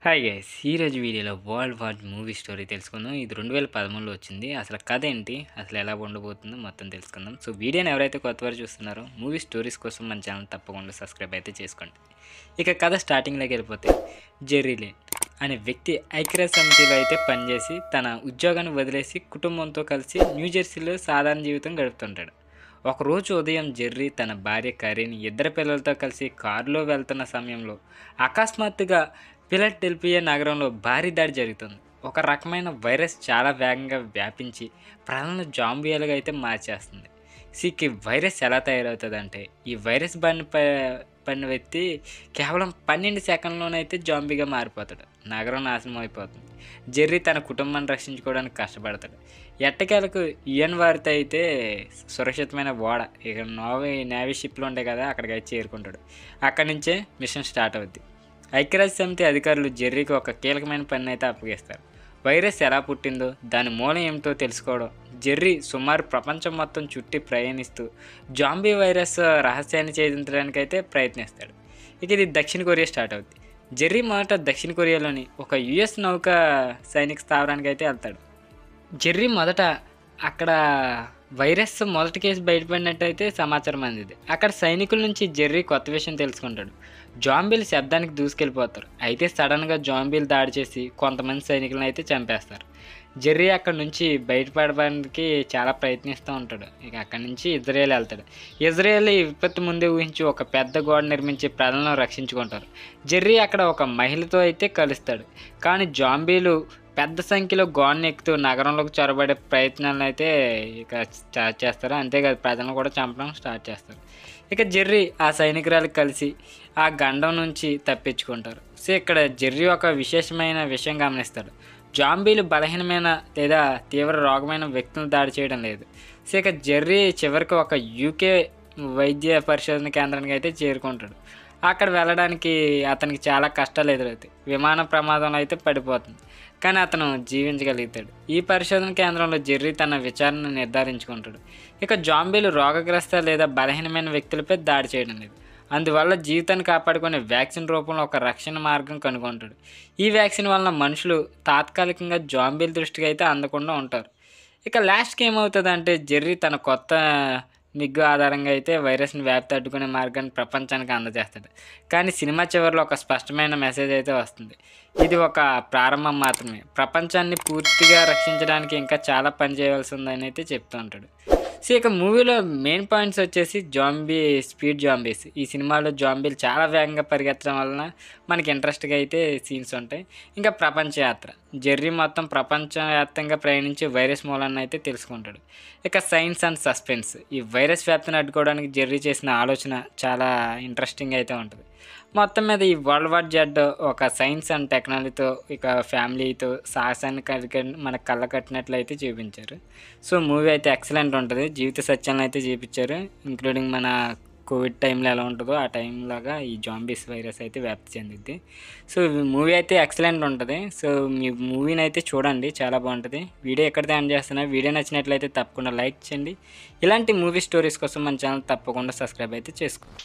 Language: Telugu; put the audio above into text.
హాయ్ గైస్ ఈరోజు వీడియోలో వరల్డ్ వార్ మూవీ స్టోరీ తెలుసుకుందాం. ఇది 2013లో వచ్చింది. అసలు కథ ఏంటి, అసలు ఎలా ఉండబోతుందో మొత్తం తెలుసుకుందాం. సో వీడియోని ఎవరైతే కొత్తవారు చూస్తున్నారో మూవీ స్టోరీస్ కోసం మన ఛానల్ తప్పకుండా సబ్స్క్రైబ్ అయితే చేసుకోండి. ఇక కథ స్టార్టింగ్లోకి వెళ్ళిపోతే, జెర్రీ లేన్ అనే వ్యక్తి ఐక్యరాజ్య సమితిలో అయితే పనిచేసి తన ఉద్యోగాన్ని వదిలేసి కుటుంబంతో కలిసి న్యూజెర్సీలో సాధారణ జీవితం గడుపుతుంటాడు. ఒకరోజు ఉదయం జెర్రీ తన భార్య కరీని ఇద్దరు పిల్లలతో కలిసి కారులో వెళ్తున్న సమయంలో అకస్మాత్తుగా ఫిలడెల్ఫియా నగరంలో భారీ దాడి జరుగుతుంది. ఒక రకమైన వైరస్ చాలా వేగంగా వ్యాపించి ప్రజలను జాంబియాలుగా అయితే మార్చేస్తుంది. ఈ వైరస్ ఎలా తయారవుతుంది అంటే, ఈ వైరస్ పడిన వ్యక్తి కేవలం 12 సెకండ్లోనైతే జాంబీగా మారిపోతాడు. నగరం నాశనం అయిపోతుంది. జెర్రీ తన కుటుంబాన్ని రక్షించుకోవడానికి కష్టపడతాడు. ఎట్టకేలకు యుఎన్ వారితో అయితే సురక్షితమైన ఓడ, ఇక నేవీ షిప్లు ఉంటాయి కదా, అక్కడికి అయితే చేరుకుంటాడు. అక్కడి నుంచే మిషన్ స్టార్ట్ అవుద్ది. ఐక్యరాజ్య సమితి అధికారులు జెర్రీకి ఒక కీలకమైన పని అయితే అప్పగిస్తారు. వైరస్ ఎలా పుట్టిందో, దాని మూలం ఏమిటో తెలుసుకోవడం. జెర్రీ సుమారు ప్రపంచం మొత్తం చుట్టి ప్రయాణిస్తూ జాంబీ వైరస్ రహస్యాన్ని ఛేదించడానికి అయితే ప్రయత్నిస్తాడు. ఇక ఇది దక్షిణ కొరియా స్టార్ట్ అవుద్ది. జెర్రీ మొదట దక్షిణ కొరియాలోని ఒక యుఎస్ నౌకా సైనిక స్థావరానికి అయితే వెళ్తాడు. జెర్రీ మొదట అక్కడ వైరస్ మొదటి కేసు బయటపడినట్టయితే సమాచారం అందింది. అక్కడ సైనికుల నుంచి జెర్రీ కొత్త విషయం తెలుసుకుంటాడు. జాంబీలు శబ్దానికి దూసుకెళ్ళిపోతారు. అయితే సడన్గా జాంబీలు దాడి చేసి కొంతమంది సైనికులను అయితే చంపేస్తారు. జెర్రీ అక్కడ నుంచి బయటపడడానికి చాలా ప్రయత్నిస్తూ ఉంటాడు. ఇక అక్కడి నుంచి ఇజ్రాయెల్ వెళ్తాడు. ఇజ్రాయెల్ ఈ విపత్తు ముందే ఊహించి ఒక పెద్ద గోడ నిర్మించి ప్రజలను రక్షించుకుంటారు. జెర్రీ అక్కడ ఒక మహిళతో అయితే కలుస్తాడు. కానీ జాంబీలు పెద్ద సంఖ్యలో గోడను ఎక్కుతూ నగరంలోకి చొరబడే ప్రయత్నాలను అయితే ఇక స్టార్ట్ చేస్తారు. అంతేకాదు, ప్రజలను కూడా చంపడం స్టార్ట్ చేస్తారు. ఇక జెర్రీ ఆ సైనికురాలకు కలిసి ఆ గండం నుంచి తప్పించుకుంటారు. సో ఇక్కడ జెర్రీ ఒక విశేషమైన విషయం గమనిస్తాడు. జాంబీలు బలహీనమైన లేదా తీవ్ర రోగమైన వ్యక్తులను దాడి చేయడం లేదు. సో ఇక జెర్రీ చివరికి ఒక యూకే వైద్య పరిశోధన కేంద్రానికి అయితే చేరుకుంటాడు. అక్కడ వెళ్ళడానికి అతనికి చాలా కష్టాలు ఎదురవుతాయి. విమాన ప్రమాదంలో అయితే పడిపోతుంది, కానీ అతను జీవించగలుగుతాడు. ఈ పరిశోధన కేంద్రంలో జెర్రీ తన విచారణను నిర్ధారించుకుంటాడు. ఇక జాంబీలు రోగగ్రస్త లేదా బలహీనమైన వ్యక్తులపై దాడి చేయడం లేదు. అందువల్ల జీవితాన్ని కాపాడుకునే వ్యాక్సిన్ రూపంలో ఒక రక్షణ మార్గం కనుగొంటాడు. ఈ వ్యాక్సిన్ వలన మనుషులు తాత్కాలికంగా జాంబీల దృష్టికి అయితే అందకుండా ఉంటారు. ఇక లాస్ట్కి ఏమవుతుంది అంటే, జెర్రీ తన కొత్త నిగ్గు ఆధారంగా అయితే వైరస్ని వ్యాప్తి అడ్డుకునే మార్గాన్ని ప్రపంచానికి అందజేస్తాడు. కానీ సినిమా చివరిలో ఒక స్పష్టమైన మెసేజ్ అయితే వస్తుంది. ఇది ఒక ప్రారంభం మాత్రమే. ప్రపంచాన్ని పూర్తిగా రక్షించడానికి ఇంకా చాలా పని చేయవలసి ఉందని అయితే చెప్తూ ఉంటాడు. సో ఇక మూవీలో మెయిన్ పాయింట్స్ వచ్చేసి స్పీడ్ జాంబీస్. ఈ సినిమాలో జాంబీలు చాలా వేగంగా పరిగెత్తడం వలన మనకి ఇంట్రెస్ట్గా అయితే సీన్స్ ఉంటాయి. ఇంకా ప్రపంచ యాత్ర, జెర్రీ మొత్తం ప్రపంచవ్యాప్తంగా ప్రయాణించి వైరస్ మూలాన్ని అయితే తెలుసుకుంటాడు. ఇక సైన్స్ అండ్ సస్పెన్స్, ఈ వైరస్ వ్యాప్తిని అడ్డుకోవడానికి జెర్రీ చేసిన ఆలోచన చాలా ఇంట్రెస్టింగ్ అయితే ఉంటుంది. మొత్తం మీద ఈ వరల్డ్ వార్ జెడ్ ఒక సైన్స్ అండ్ టెక్నాలజీతో ఇక ఫ్యామిలీతో సాహసాన్ని మనకు కళ్ళ కట్టినట్లయితే చూపించారు. సో మూవీ అయితే ఎక్సలెంట్ ఉంటుంది. జీవిత సత్యాలను అయితే చూపించారు. ఇంక్లూడింగ్ మన కోవిడ్ టైంలో ఎలా ఉంటుందో ఆ టైంలాగా ఈ జాంబీస్ వైరస్ అయితే వ్యాప్తి చెందిద్ది. సో మూవీ అయితే ఎక్సలెంట్ ఉంటుంది. సో మీ మూవీని అయితే చూడండి, చాలా బాగుంటుంది. వీడియో ఎక్కడితే ఎండ్ చేస్తున్నా. వీడియో నచ్చినట్లయితే తప్పకుండా లైక్ చేయండి. ఇలాంటి మూవీ స్టోరీస్ కోసం మన ఛానల్ తప్పకుండా సబ్స్క్రైబ్ అయితే చేసుకోండి.